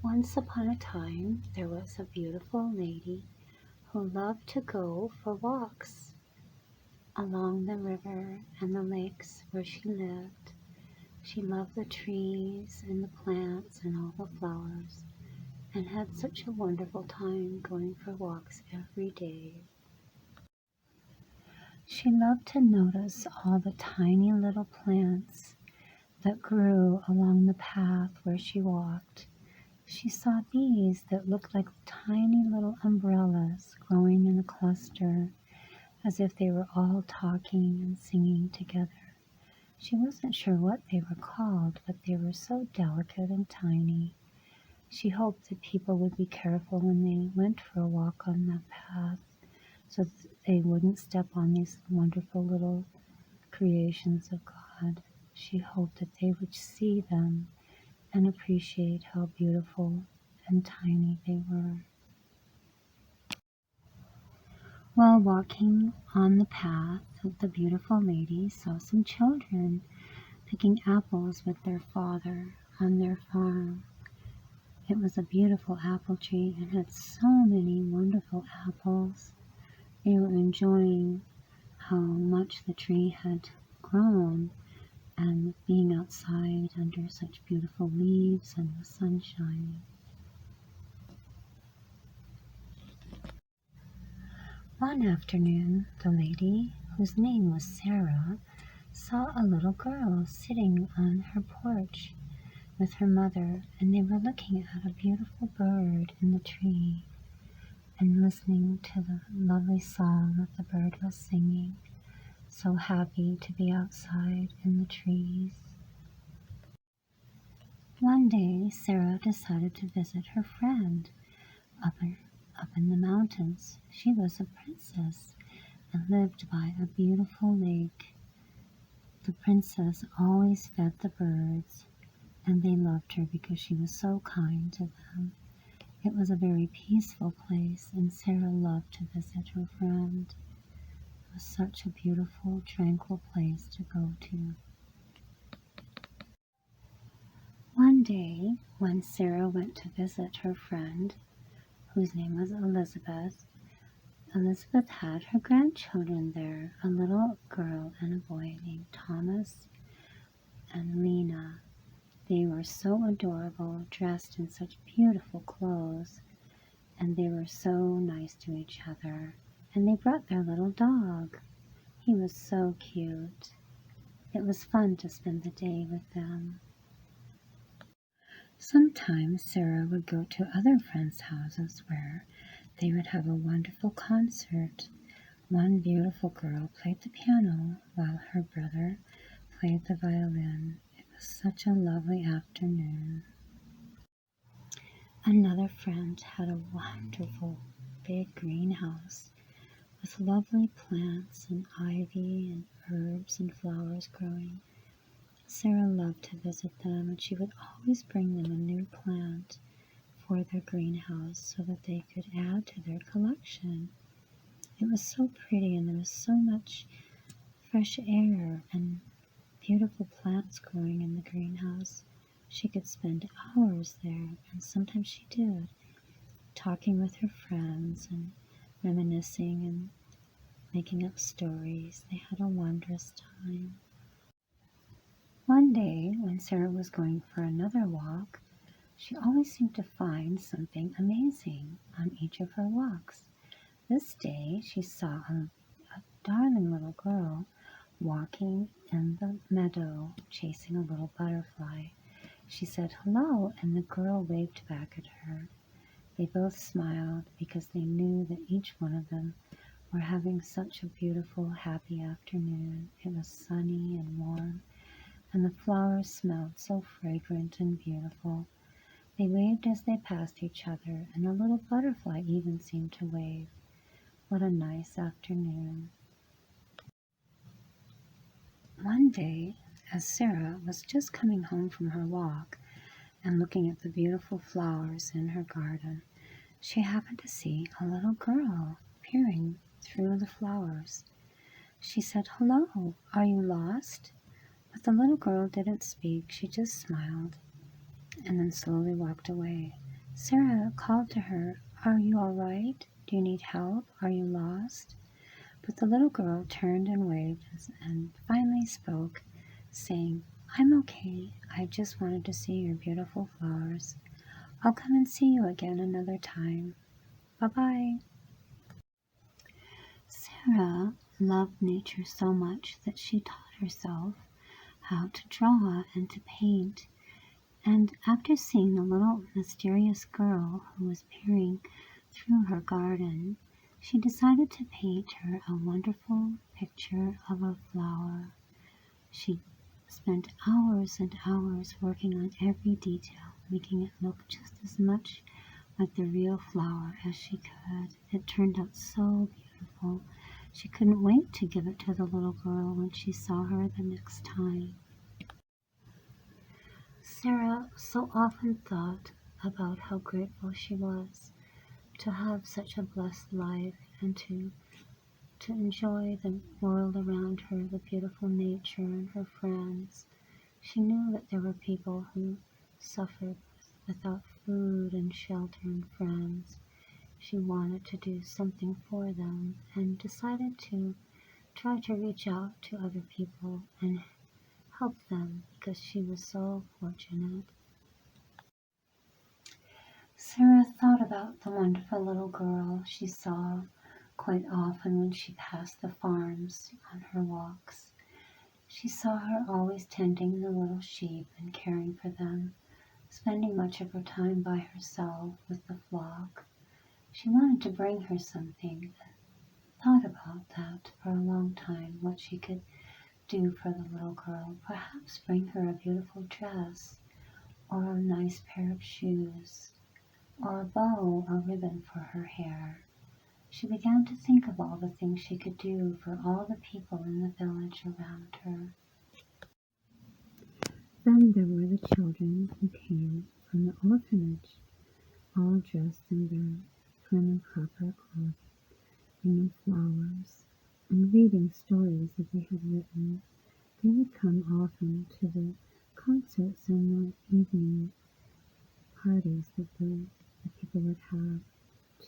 Once upon a time, there was a beautiful lady who loved to go for walks along the river and the lakes where she lived. She loved the trees and the plants and all the flowers, and had such a wonderful time going for walks every day. She loved to notice all the tiny little plants that grew along the path where she walked. She saw bees that looked like tiny little umbrellas growing in a cluster, as if they were all talking and singing together. She wasn't sure what they were called, but they were so delicate and tiny. She hoped that people would be careful when they went for a walk on that path, so that they wouldn't step on these wonderful little creations of God. She hoped that they would see them and appreciate how beautiful and tiny they were. While walking on the path, the beautiful lady saw some children picking apples with their father on their farm. It was a beautiful apple tree and had so many wonderful apples. They were enjoying how much the tree had grown and being outside under such beautiful leaves and the sunshine. One afternoon, the lady, whose name was Sarah, saw a little girl sitting on her porch with her mother, and they were looking at a beautiful bird in the tree and listening to the lovely song that the bird was singing, so happy to be outside in the trees. One day, Sarah decided to visit her friend up in the mountains. She was a princess and lived by a beautiful lake. The princess always fed the birds, and they loved her because she was so kind to them. It was a very peaceful place, and Sarah loved to visit her friend. It was such a beautiful, tranquil place to go to. One day, when Sarah went to visit her friend, whose name was Elizabeth, Elizabeth had her grandchildren there, a little girl and a boy named Thomas and Lena. They were so adorable, dressed in such beautiful clothes, and they were so nice to each other. And they brought their little dog. He was so cute. It was fun to spend the day with them. Sometimes Sarah would go to other friends' houses where they would have a wonderful concert. One beautiful girl played the piano while her brother played the violin. It was such a lovely afternoon. Another friend had a wonderful big greenhouse with lovely plants and ivy and herbs and flowers growing. Sarah loved to visit them, and she would always bring them a new plant for their greenhouse so that they could add to their collection. It was so pretty, and there was so much fresh air and beautiful plants growing in the greenhouse. She could spend hours there, and sometimes she did, talking with her friends and reminiscing and making up stories. They had a wondrous time. One day, when Sarah was going for another walk, she always seemed to find something amazing on each of her walks. This day, she saw a darling little girl walking in the meadow, chasing a little butterfly. She said hello, and the girl waved back at her. They both smiled because they knew that each one of them were having such a beautiful, happy afternoon. It was sunny and warm, and the flowers smelled so fragrant and beautiful. They waved as they passed each other, and a little butterfly even seemed to wave. What a nice afternoon. One day, as Sarah was just coming home from her walk and looking at the beautiful flowers in her garden, she happened to see a little girl peering through the flowers. She said, "Hello, are you lost?" But the little girl didn't speak. She just smiled and then slowly walked away. Sarah called to her, "Are you all right? Do you need help? Are you lost?" But the little girl turned and waved and finally spoke, saying, "I'm okay. I just wanted to see your beautiful flowers. I'll come and see you again another time. Bye-bye." Sarah loved nature so much that she taught herself how to draw and to paint. And after seeing the little mysterious girl who was peering through her garden, she decided to paint her a wonderful picture of a flower. She spent hours and hours working on every detail, making it look just as much like the real flower as she could. It turned out so beautiful. She couldn't wait to give it to the little girl when she saw her the next time. Sarah so often thought about how grateful she was to have such a blessed life and to enjoy the world around her, the beautiful nature and her friends. She knew that there were people who suffered without food and shelter and friends. She wanted to do something for them and decided to try to reach out to other people and help them because she was so fortunate. Sarah thought about the wonderful little girl she saw quite often when she passed the farms on her walks. She saw her always tending the little sheep and caring for them, spending much of her time by herself with the flock. She wanted to bring her something, thought about that for a long time, what she could do for the little girl. Perhaps bring her a beautiful dress, or a nice pair of shoes, or a bow or ribbon for her hair. She began to think of all the things she could do for all the people in the village around her. Then there were the children who came from the orphanage, all dressed in their prim and proper clothes, bringing flowers and reading stories that they had written. They would come often to the concerts and the evening parties that the people would have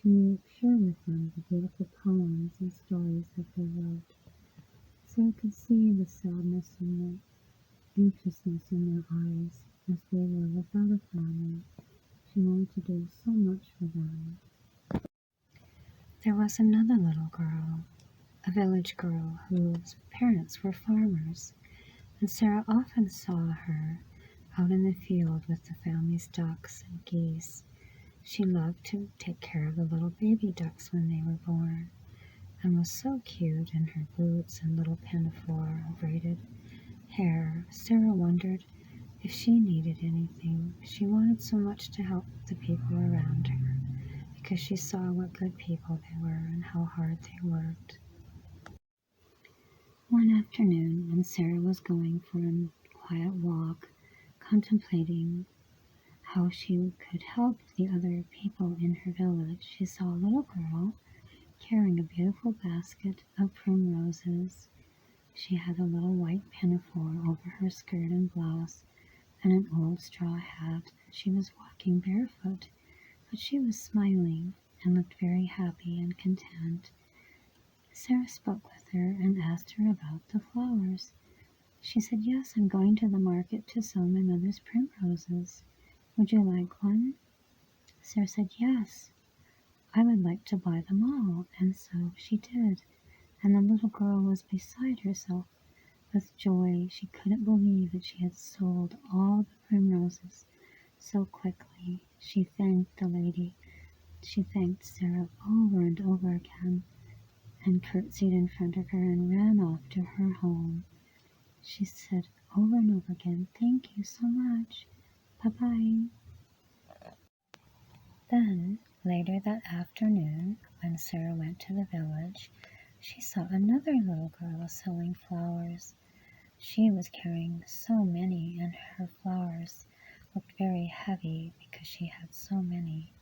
to share with them the beautiful poems and stories that they wrote. Sarah could see the sadness and the anxiousness in their eyes as they were without a family. She wanted to do so much for them. There was another little girl, a village girl whose parents were farmers, and Sarah often saw her out in the field with the family's ducks and geese. She loved to take care of the little baby ducks when they were born, and was so cute in her boots and little pinafore and braided hair. Sarah wondered if she needed anything. She wanted so much to help the people around her because she saw what good people they were and how hard they worked. One afternoon, when Sarah was going for a quiet walk, contemplating how she could help the other people in her village, she saw a little girl carrying a beautiful basket of primroses. She had a little white pinafore over her skirt and blouse and an old straw hat. She was walking barefoot, but she was smiling and looked very happy and content. Sarah spoke with her and asked her about the flowers. She said, "Yes, I'm going to the market to sell my mother's primroses. Would you like one?" Sarah said, "Yes, I would like to buy them all." And so she did. And the little girl was beside herself with joy. She couldn't believe that she had sold all the primroses so quickly. She thanked the lady. She thanked Sarah over and over again and curtsied in front of her and ran off to her home. She said over and over again, "Thank you so much. Bye-bye." Then, later that afternoon, when Sarah went to the village, she saw another little girl selling flowers. She was carrying so many, and her flowers looked very heavy because she had so many.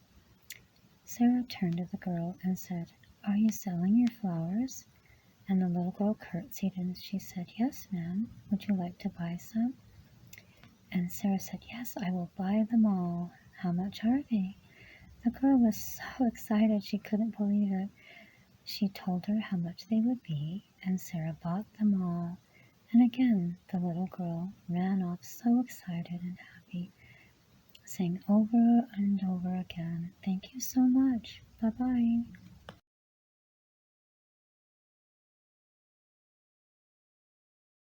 Sarah turned to the girl and said, "Are you selling your flowers?" And the little girl curtsied and she said, "Yes, ma'am. Would you like to buy some?" And Sarah said, "Yes, I will buy them all. How much are they?" The girl was so excited she couldn't believe it. She told her how much they would be, and Sarah bought them all. And again the little girl ran off so excited and happy, saying over and over again, "Thank you so much. Bye-bye."